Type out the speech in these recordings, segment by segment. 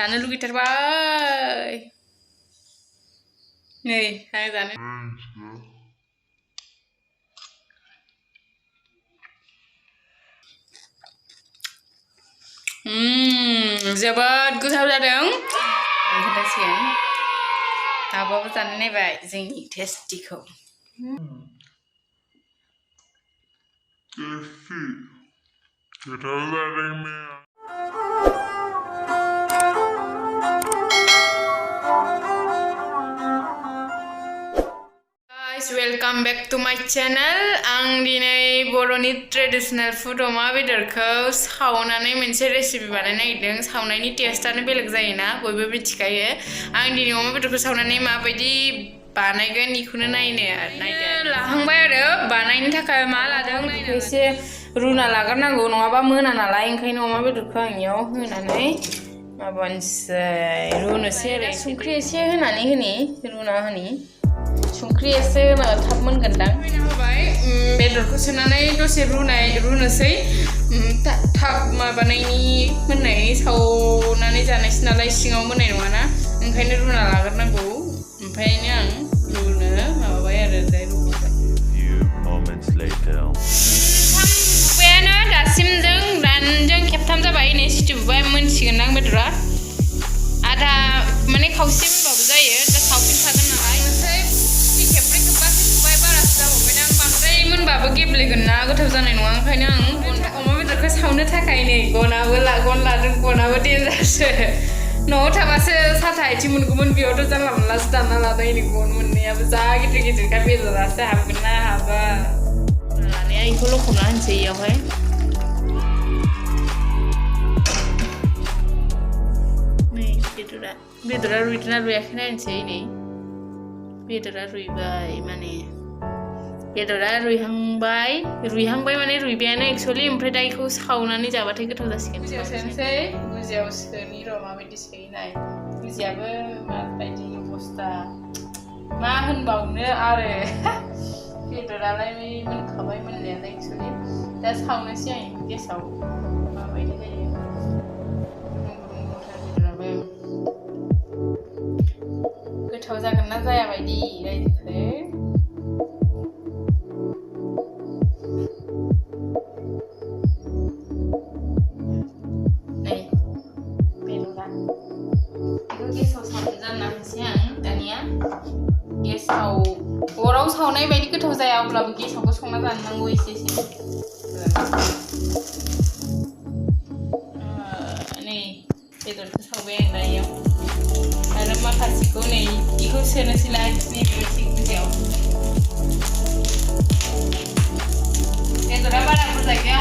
जानो लुगैथारबाय नै आं जानो जोबोद गोथाव जादों खोन्थासिगोन आब'आबो जानो नायबाय जोंनि टेस्टिखौ गोथाव जादों Welcome back to my channel. आं दिनै बर'नि ट्रेडिशनल फुड अमा बेदरखौ सावनानै मोनसे रेसिपि बानायनो नागिरदों। सावनायनि टेस्टानो बेलेग जायोना बयबो मिथिखायो। आं दिनै अमा बेदरखौ सावनानै माबायदि बानायगोन बेखौनो नायदो लाहांबाय आरो बानायनो थाखाय मा लादों बेखौ एसे रुना लाग्रोनांगौ नङाबा मोना नालाय ओंखायनो अमा बेदरखौ आं इयाव होनानै माबानोसै रुनोसै आरो संख्रि एसे होनानै रुना होनि संख्रि एसे थाब मोनगोनदां होबाय बेदरखौ सोनानै दसे रुनोसै थाब माबानायनि मोननायनि सावनानै जानोसै नालाय सिङाव मोननाय नङाना ओंखायनो रुना लाग्रोनांगौ ओमफ्रायनो आं रुनो माबाबाय आरो बुबायानो दासिमजों खेबथाम जाबाय नै सिटि बुबाय मोनसिगोनदां बेदरा आधा माने खावसे मोनबाबो जायो दा सावफिनखागोन नालाय मोनबाबो गेब्लेगोन ना गोथाव जानाय नङा ओंखायनो आं अमा बेदरखौ सावनो थाखाय नै गन लादों गनाबो देन्जारसो न'आव थाबासो साथा आथिं मोनगौमोन बेयावथ' जानला मोनलासो दानना लानाय नै गन मोननैयाबो जा गिदिर गिदिरखा बेदरासो हाबगोन ना हाबा लानाया बेखौ लखबना होनोसै इयावहाय नै बेदरा रुइदोंना रुइयाखै नायनोसै नै बेदरा रुइबाय माने बेदरा रुइहांबाय माने रुइबायानो एक्चुअली ओमफ्राय दा बेखौ सावनानै जाबाथाय गोथाव जासिगोन गुजियाव सोनोसै गुजियाव सोनि र' माबायदि सोयो नाय गुजियाबो माबायदि अबस्था मा होनबावनो आरो बेदरालाय मोनखाबाय मोननायालाय एक्चुअली दा सावनोसै आं गेसाव माबायदि जायो बेदराबो गोथाव जागोन ना जाया बायदि रायजोखौ अराव सावनाय बायदि गोथाव जाया अब्लाबो गेसावबो संना जानांगौ एसे नै बेदरखौ सावबाय आं दा इयाव आरो माखासेखौ नै बेखौ सोनोसैलाय नैबेबायदि गुजियाव बेदरा बारा बुरजा गैया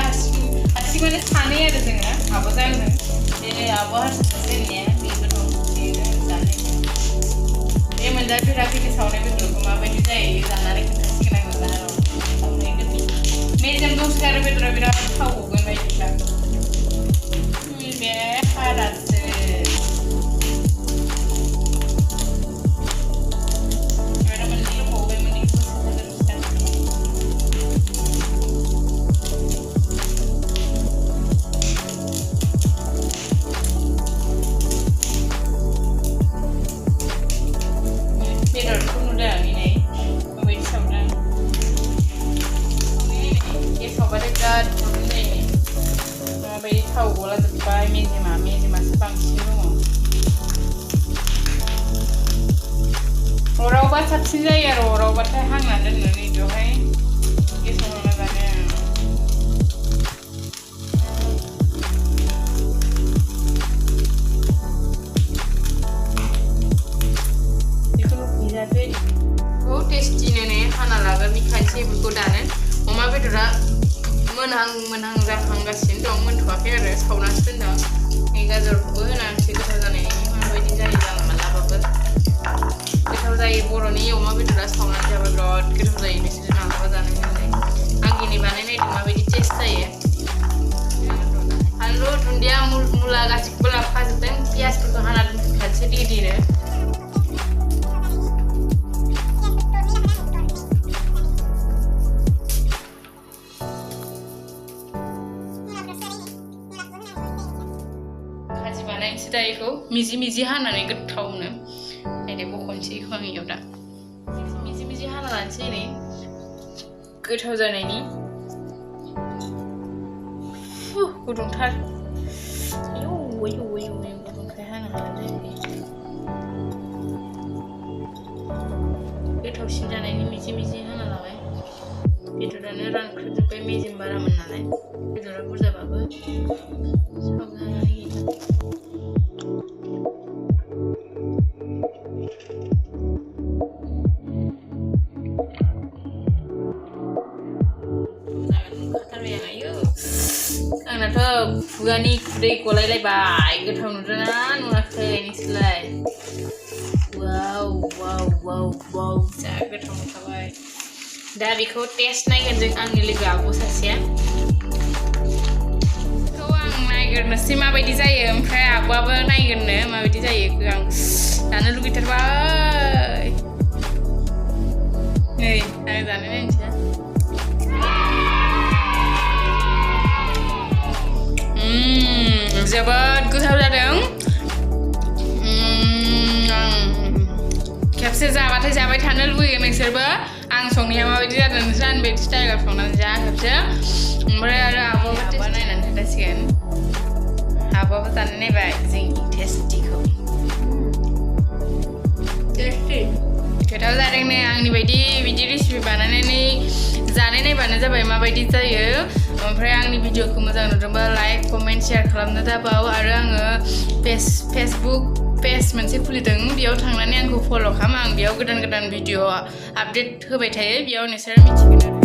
हारसिङैनो सानै आरो जोङो आब'जों आंजों बे आब' हारसा सासे होननाया बेबो दं जानाय बे मोनजाफेराखैनो सावनाय बेदरखौ माबायदि जायो जानानै खोन्थासिगोन आङो दा सावनाय गोदै मेजेम दंसो आरो बेदरा बिराद थावगोन बायदिब्ला बे हारासो थाव गला जोब्बाय मेजेमासो बांसिन दङ अरावबा साबसिन जायो आरो अरावबाथाय हांना दोननानै बेवहाय गेसाव संना जानो बेखौ लुखैजासै टेस्टिनो ने हाना लाग्रोनि खानसै बेफोरखौ दानो अमा बेदरा मोनहां जाखांगासिनो दं मोनथ'वाखै आरो सावनासो दोनदों नै गाजरखौबो होनांसै गोथाव जानायनि माबायदि जायो जानला मालाबाबो गोथाव जायो बर'नि अमा बेदरा सावनानै जाबा बिराद गोथाव जायो नोंसोर मालाबा जायखौ मिजि हानानै गोथावनो नायदो बख'नोसैखौ आं इयाव दा मिजि हाना लानोसै नै गोथाव जानायनि गुदुंथार गुदुंखाय हाना लानाय जायाखै गोथावसिन जानायनि मिजि हाना लाबाय बेदरानो रानख्रेबजोब्बाय मेजेम बारामोन नालाय बेदरा बुरजाबाबो सावजानाय आंनाथ' खुगानि खुदै गलायलायबाय गोथाव नुदोंना नुवाखै नोंसोरलाय वाव जा गोथाव नुखाबाय दा बेखौ टेस्ट नायगोन जों आंनि लोगो आब' सासेया बेखौ आं नायग्रोनोसै माबायदि जायो ओमफ्राय आब'आबो नायगोननो माबायदि जायो आं जानो लुगैथारबाय नै आं जानो नायनोसै जोबोद गोथाव जादों खेबसे जाबाथाय जाबाय थानो लुगैगोन नोंसोरबो आं संनाया माबायदि जादों नोंसोर आंनि बायदि स्टाइलाव संनानै जा खेबसे ओमफ्राय आरो आब'आबो नायनानै खोन्थासिगोन आब'आबो जानो नायबाय जोंनि टेस्टिखौ गोथाव जादोंनो आंनि बायदि बिदि रेसिपि बानायनानै जानाय नायबानो जाबाय माबायदि जायो ओमफ्राय आंनि भिडिअखौ मोजां नुदोंबा लाइक कमेन्ट शेयार खालामनो दाबाव आरो आङो फेसबुक पेज मोनसे खुलिदों बेयाव थांनानै आंखौ फल' खालाम आं बेयाव गोदान भिडिअ आपडेट होबाय थायो बेयाव नोंसोरो मिथिगोन आरो